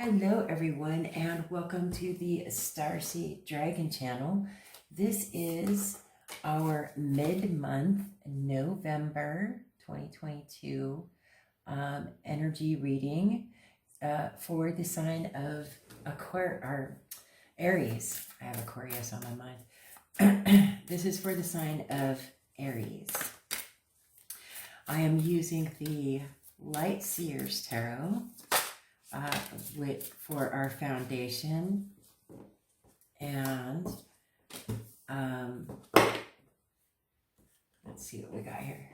Hello everyone and welcome to the Starseed Dragon channel. This is our mid-month November 2022 energy reading for the sign of Aries. I have Aquarius on my mind. This is for the sign of Aries. I am using the Light Seers Tarot for our foundation, and let's see what we got here.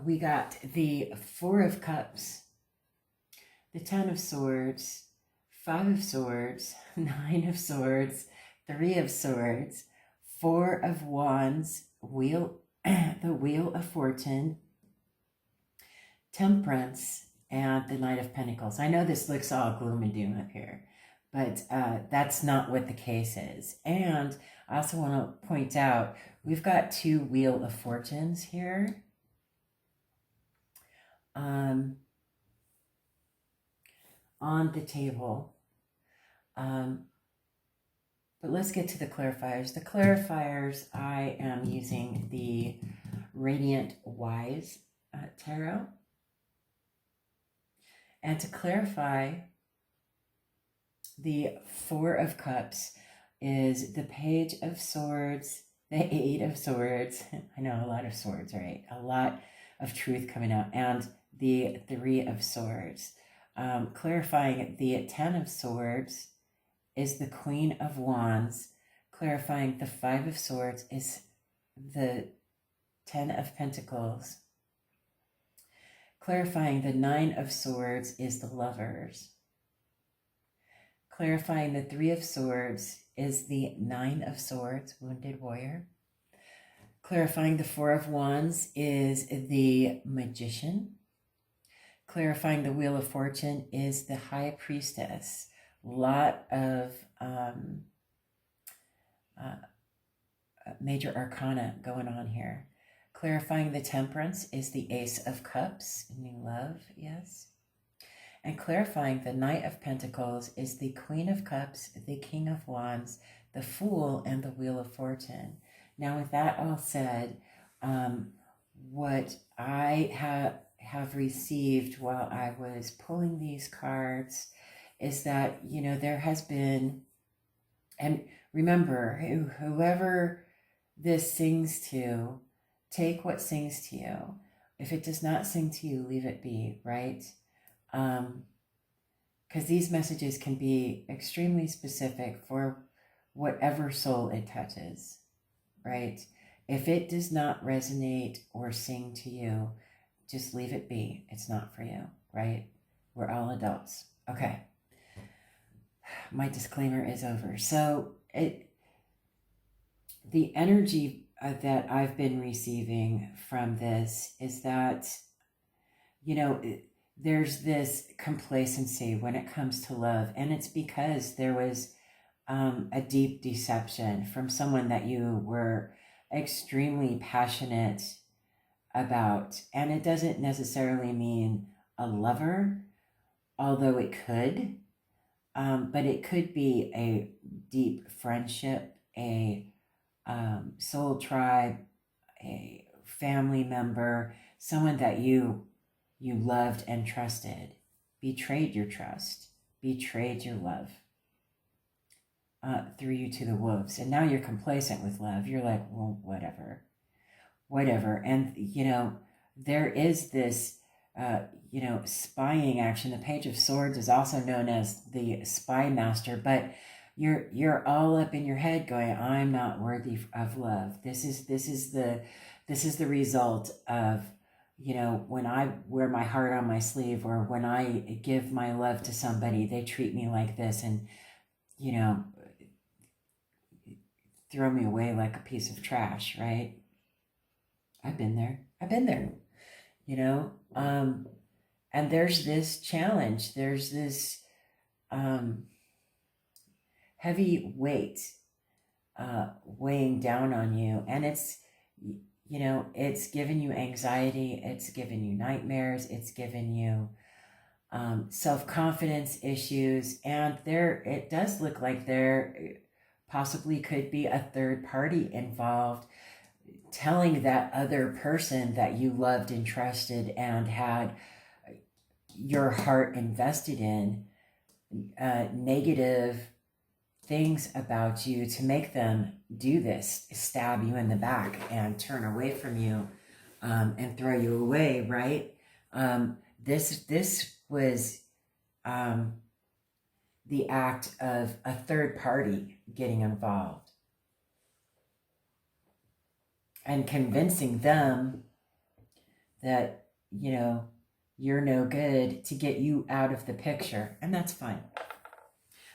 We got the Four of Cups, the Ten of Swords, Five of Swords, Nine of Swords, Three of Swords, Four of Wands, the Wheel of Fortune, Temperance, and the Knight of Pentacles. I know this looks all gloom and doom up here, but that's not what the case is. And I also want to point out, we've got two Wheel of Fortunes here. On the table. But let's get to the clarifiers. The clarifiers, I am using the Radiant Wise Tarot. And to clarify, the Four of Cups is the Page of Swords, the Eight of Swords. I know, a lot of swords, right? A lot of truth coming out. And the Three of Swords. Clarifying, the Ten of Swords is the Queen of Wands. Clarifying, the Five of Swords is the Ten of Pentacles. Clarifying, the Nine of Swords is the Lovers. Clarifying, the Three of Swords is the Nine of Swords, Wounded Warrior. Clarifying, the Four of Wands is the Magician. Clarifying, the Wheel of Fortune is the High Priestess. Lot of major arcana going on here. Clarifying, the Temperance is the Ace of Cups, new love, yes. And clarifying, the Knight of Pentacles is the Queen of Cups, the King of Wands, the Fool, and the Wheel of Fortune. Now, with that all said, what I have received while I was pulling these cards is that, you know, there has been, and remember, whoever this sings to, take what sings to you. If it does not sing to you, leave it be, right? Because these messages can be extremely specific for whatever soul it touches, right? If it does not resonate or sing to you, just leave it be. It's not for you, right? We're all adults. Okay. My disclaimer is over. So the energy that I've been receiving from this is that, you know, there's this complacency when it comes to love. And it's because there was a deep deception from someone that you were extremely passionate about. And it doesn't necessarily mean a lover, although it could. But it could be a deep friendship, a soul tribe, a family member, someone that you loved and trusted, betrayed your trust, betrayed your love, threw you to the wolves. And now you're complacent with love. You're like, well, whatever. And, you know, there is this, you know, spying action. The Page of Swords is also known as the Spy Master, but you're all up in your head going, I'm not worthy of love. This is the result of, you know, when I wear my heart on my sleeve, or when I give my love to somebody, they treat me like this, and, you know, throw me away like a piece of trash, right? I've been there, you know. And there's this challenge, there's this heavy weight weighing down on you, and it's, you know, it's given you anxiety, it's given you nightmares, it's given you self-confidence issues, and it does look like there possibly could be a third party involved, telling that other person that you loved and trusted and had your heart invested in negative things about you to make them do this, stab you in the back and turn away from you, and throw you away, right? This was the act of a third party getting involved and convincing them that, you know, you're no good, to get you out of the picture. And that's fine.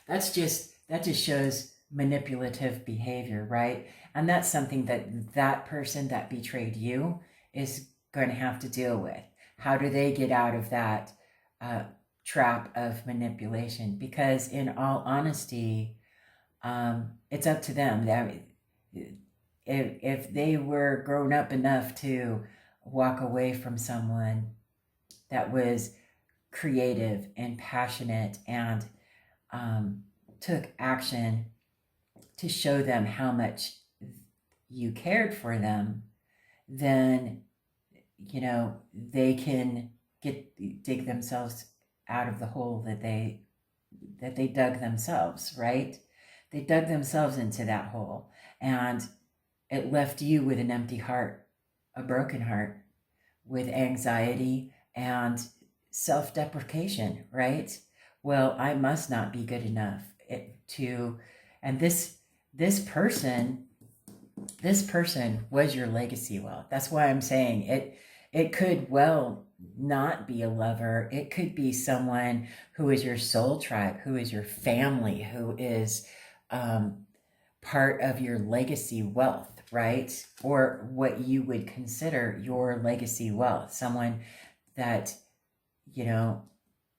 That just shows manipulative behavior, right? And that's something that person that betrayed you is going to have to deal with. How do they get out of that trap of manipulation? Because in all honesty, it's up to them. If they were grown up enough to walk away from someone that was creative and passionate and took action to show them how much you cared for them, then, you know, they can dig themselves out of the hole that they dug themselves, right? They dug themselves into that hole, and it left you with an empty heart, a broken heart, with anxiety and self-deprecation, right? Well, I must not be good enough and this person was your legacy wealth. That's why I'm saying it could well not be a lover. It could be someone who is your soul tribe, who is your family, who is part of your legacy wealth, right? Or what you would consider your legacy wealth. Someone that, you know,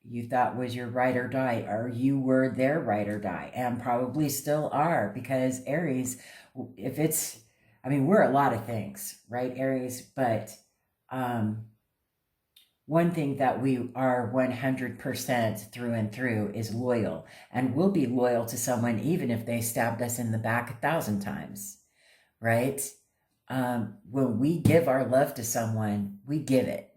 you thought was your ride or die, or you were their ride or die, and probably still are, because Aries, we're a lot of things, right, Aries? But one thing that we are 100% through and through is loyal, and we'll be loyal to someone even if they stabbed us in the back 1,000 times, right? When we give our love to someone, we give it.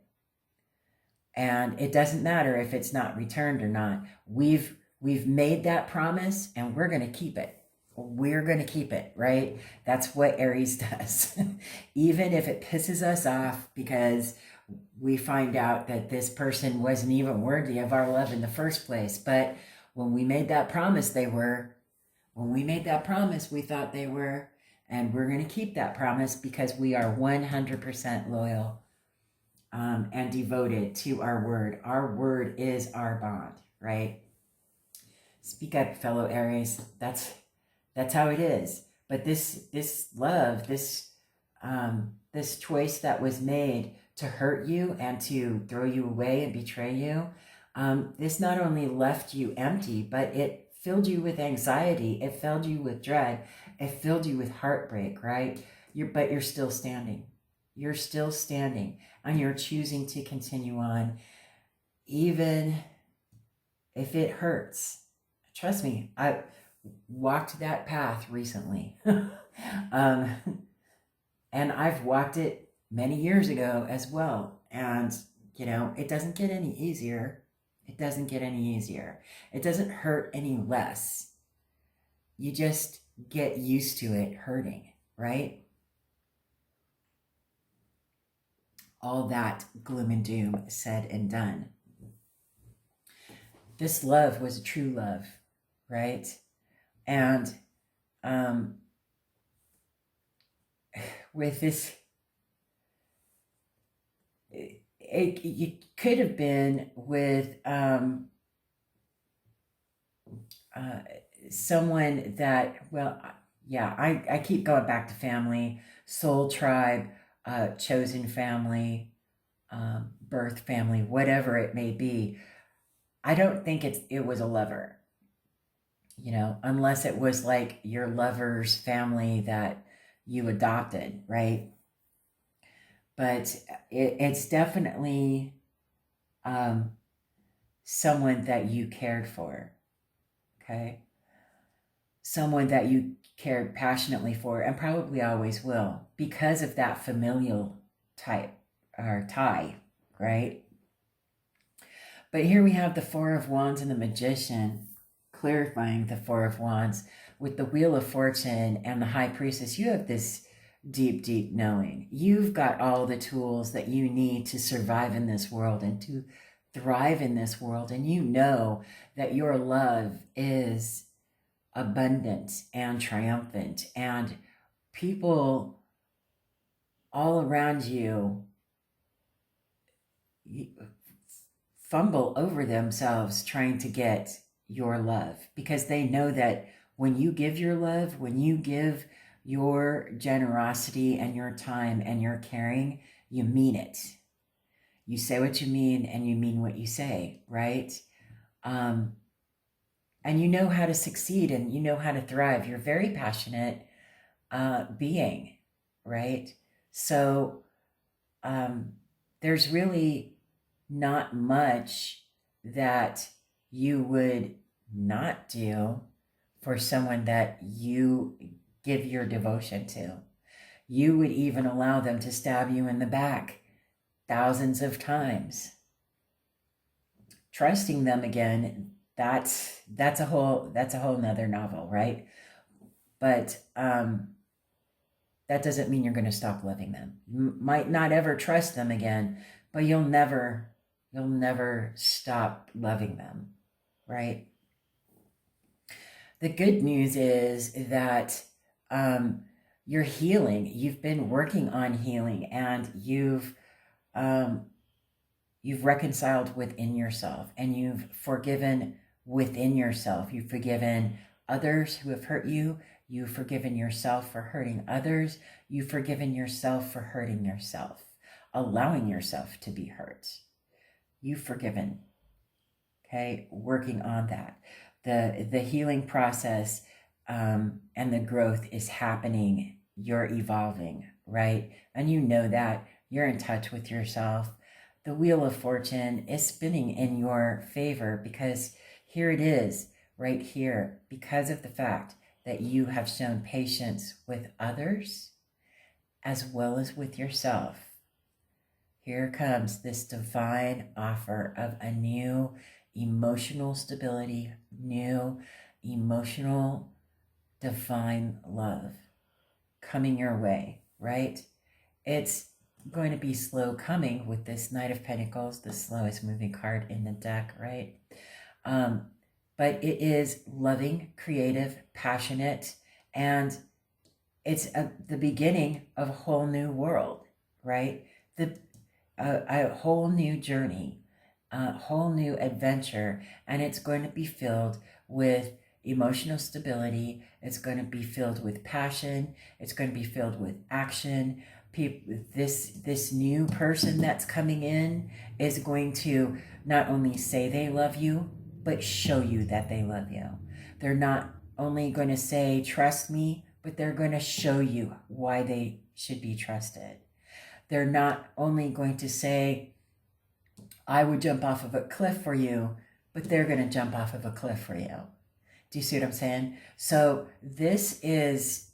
And it doesn't matter if it's not returned or not. We've made that promise, and we're going to keep it. We're going to keep it, right? That's what Aries does. Even if it pisses us off because we find out that this person wasn't even worthy of our love in the first place. But when we made that promise, they were. When we made that promise, we thought they were. And we're going to keep that promise because we are 100% loyal and devoted to our word. Our word is our bond, right? Speak up, fellow Aries. That's how it is. But this love, this choice that was made to hurt you and to throw you away and betray you, this not only left you empty, but it filled you with anxiety. It filled you with dread. It filled you with heartbreak, right? But you're still standing. You're still standing, and you're choosing to continue on, even if it hurts. Trust me, I walked that path recently. And I've walked it many years ago as well. And, you know, it doesn't get any easier. It doesn't get any easier. It doesn't hurt any less. You just get used to it hurting, right? All that gloom and doom said and done. This love was a true love, right? And with this, it could have been with someone that, well, yeah, I keep going back to family, soul tribe, chosen family, birth family, whatever it may be. I don't think it was a lover, you know, unless it was like your lover's family that you adopted, right? But it's definitely someone that you cared for, okay? Someone that you cared passionately for and probably always will because of that familial type or tie, right? But here we have the Four of Wands and the Magician clarifying the Four of Wands with the Wheel of Fortune and the High Priestess. You have this deep, deep knowing. You've got all the tools that you need to survive in this world and to thrive in this world. And you know that your love is abundant and triumphant. And people all around you fumble over themselves trying to get your love because they know that when you give your love, when you give your generosity and your time and your caring, you mean it. You say what you mean and you mean what you say, right? And you know how to succeed and you know how to thrive. You're a very passionate being, right? So there's really not much that you would not do for someone that you give your devotion to. You would even allow them to stab you in the back thousands of times. Trusting them again, that's a whole nother novel, right? But that doesn't mean you're going to stop loving them. You might not ever trust them again, but you'll never stop loving them, right? The good news is that you're healing. You've been working on healing, and you've reconciled within yourself, and you've forgiven within yourself. You've forgiven others who have hurt you. You've forgiven yourself for hurting others. You've forgiven yourself for hurting yourself, allowing yourself to be hurt. You've forgiven, okay? Working on that. The healing process and the growth is happening. You're evolving, right? And you know that. You're in touch with yourself. The Wheel of Fortune is spinning in your favor because here it is, right here, because of the fact that you have shown patience with others as well as with yourself. Here comes this divine offer of a new emotional stability, new emotional divine love coming your way, right? It's going to be slow coming with this Knight of Pentacles, the slowest moving card in the deck, right? But it is loving, creative, passionate, and it's the beginning of a whole new world, right? A whole new journey, a whole new adventure, and it's going to be filled with emotional stability. It's going to be filled with passion. It's going to be filled with action. This new person that's coming in is going to not only say they love you, but show you that they love you. They're not only going to say, trust me, but they're going to show you why they should be trusted. They're not only going to say, I would jump off of a cliff for you, but they're going to jump off of a cliff for you. Do you see what I'm saying? So this is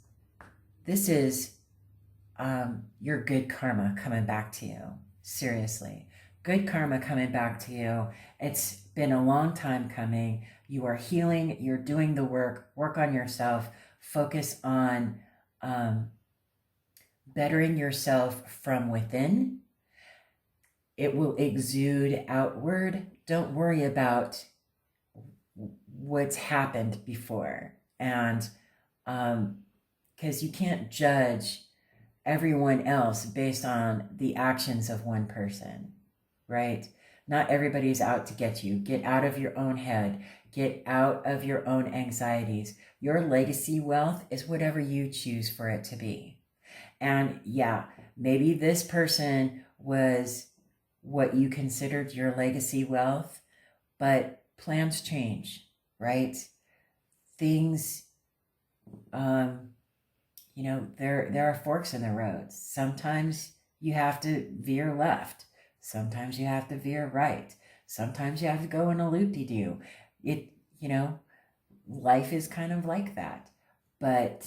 your good karma coming back to you. Seriously. Good karma coming back to you. It's been a long time coming. You are healing. You're doing the work. Work on yourself. Focus on bettering yourself from within. It will exude outward. Don't worry about what's happened before. And because you can't judge everyone else based on the actions of one person, right? Not everybody's out to get you. Get out of your own head. Get out of your own anxieties. Your legacy wealth is whatever you choose for it to be. And yeah, maybe this person was what you considered your legacy wealth, but plans change, right? Things, there are forks in the road. Sometimes you have to veer left. Sometimes you have to veer right. Sometimes you have to go in a loop-de-doo. Life is kind of like that. But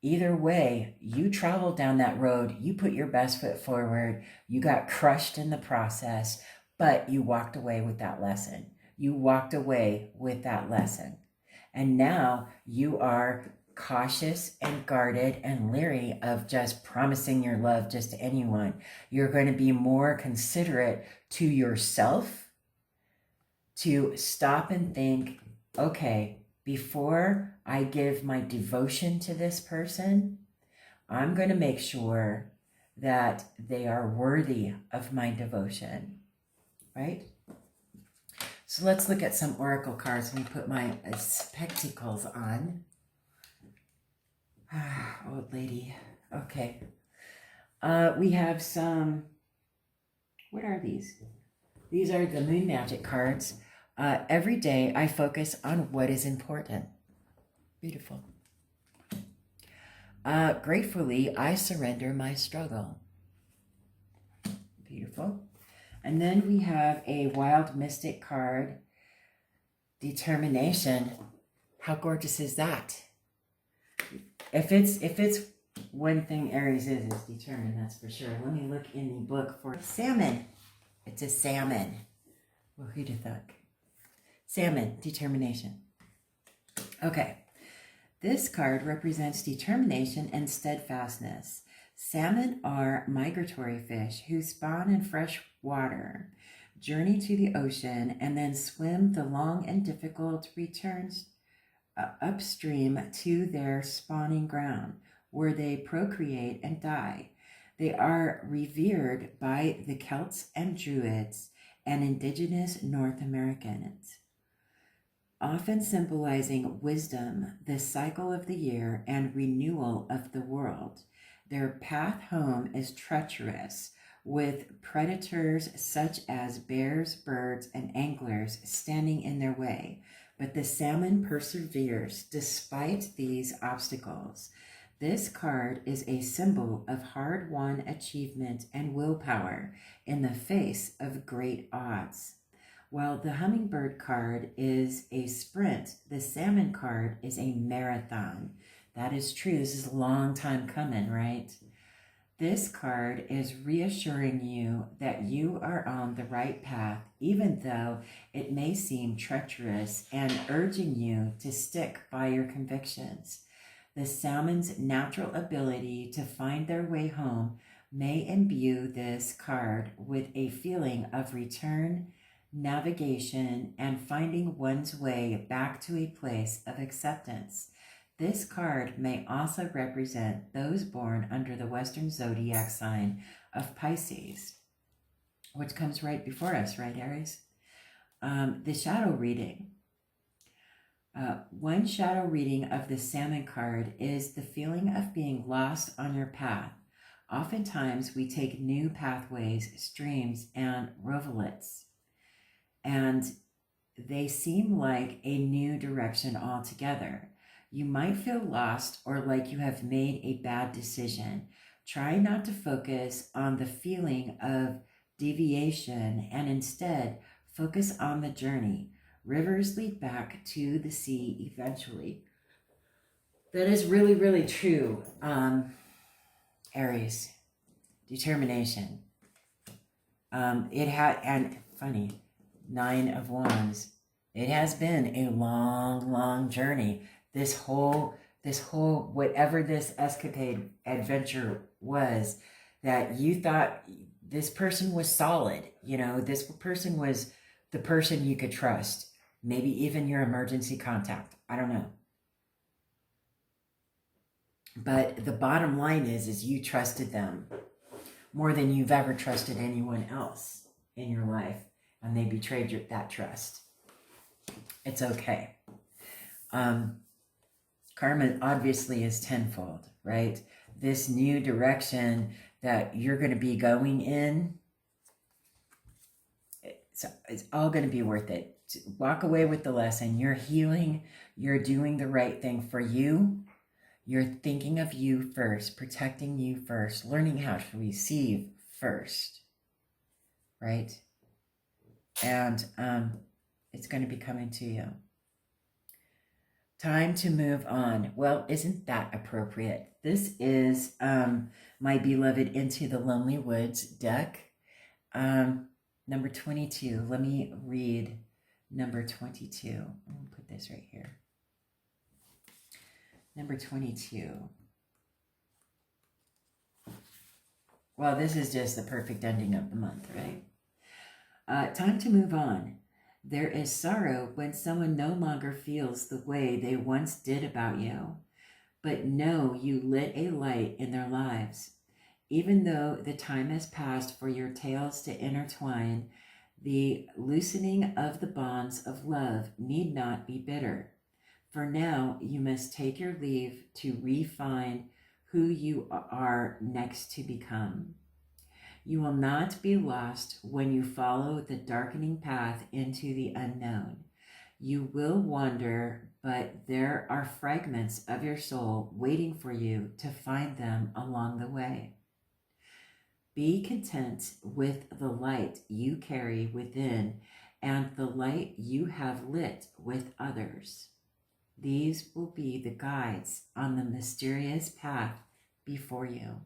either way, you traveled down that road, you put your best foot forward, you got crushed in the process, but you walked away with that lesson. You walked away with that lesson. And now you are cautious and guarded and leery of just promising your love just to anyone. You're going to be more considerate to yourself, to stop and think, okay, before I give my devotion to this person, I'm going to make sure that they are worthy of my devotion, right? So let's look at some oracle cards. Let me put my spectacles on. Old lady. Okay. We have some, what are these? These are the Moon Magic cards. Every day I focus on what is important. Beautiful. Gratefully, I surrender my struggle. Beautiful. And then we have a Wild Mystic card, Determination. How gorgeous is that? If it's one thing Aries is determined, that's for sure. Let me look in the book for salmon. It's a salmon. Well, who'd have thought? Salmon, determination. Okay. This card represents determination and steadfastness. Salmon are migratory fish who spawn in fresh water, journey to the ocean, and then swim the long and difficult returns upstream to their spawning ground, where they procreate and die. They are revered by the Celts and Druids and indigenous North Americans, often symbolizing wisdom, the cycle of the year, and renewal of the world. Their path home is treacherous, with predators such as bears, birds, and anglers standing in their way. But the salmon perseveres despite these obstacles. This card is a symbol of hard-won achievement and willpower in the face of great odds. While the hummingbird card is a sprint, the salmon card is a marathon. That is true. This is a long time coming, right? This card is reassuring you that you are on the right path, even though it may seem treacherous, and urging you to stick by your convictions. The salmon's natural ability to find their way home may imbue this card with a feeling of return, navigation, and finding one's way back to a place of acceptance. This card may also represent those born under the Western zodiac sign of Pisces, which comes right before us, right, Aries? The shadow reading. One shadow reading of the salmon card is the feeling of being lost on your path. Oftentimes, we take new pathways, streams, and rivulets, and they seem like a new direction altogether. You might feel lost or like you have made a bad decision. Try not to focus on the feeling of deviation and instead focus on the journey. Rivers lead back to the sea eventually. That is really, really true. Aries, determination. And funny, 9 of Wands. It has been a long, long journey. This whole, whatever this escapade adventure was, that you thought this person was solid, this person was the person you could trust, maybe even your emergency contact. I don't know. But the bottom line is you trusted them more than you've ever trusted anyone else in your life, and they betrayed that trust. It's okay. Karma obviously is tenfold, right? This new direction that you're going to be going in, it's all going to be worth it. Walk away with the lesson. You're healing. You're doing the right thing for you. You're thinking of you first, protecting you first, learning how to receive first, right? and it's going to be coming to you. Time to move on. Well, isn't that appropriate? This is my beloved Into the Lonely Woods deck. Number 22. Let me read number 22. I'm going to put this right here. Number 22. Well, this is just the perfect ending of the month, right? Time to move on. There is sorrow when someone no longer feels the way they once did about you, but know you lit a light in their lives. Even though the time has passed for your tales to intertwine, the loosening of the bonds of love need not be bitter. For now, you must take your leave to refine who you are next to become. You will not be lost when you follow the darkening path into the unknown. You will wander, but there are fragments of your soul waiting for you to find them along the way. Be content with the light you carry within and the light you have lit with others. These will be the guides on the mysterious path before you.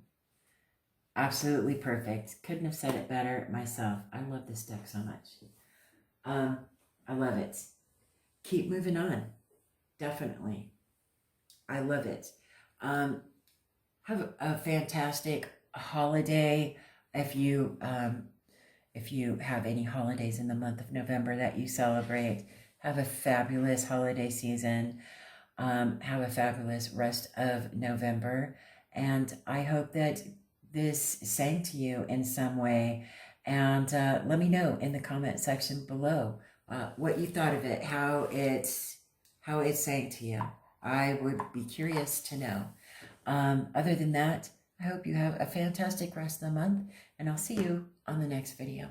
Absolutely perfect. Couldn't have said it better myself. I love this deck so much. I love it. Keep moving on. Definitely. I love it. Have a fantastic holiday. If you have any holidays in the month of November that you celebrate, have a fabulous holiday season. Have a fabulous rest of November. And I hope that this sang to you in some way, and let me know in the comment section below what you thought of it, how it sang to you. I would be curious to know. Other than that, I hope you have a fantastic rest of the month, and I'll see you on the next video.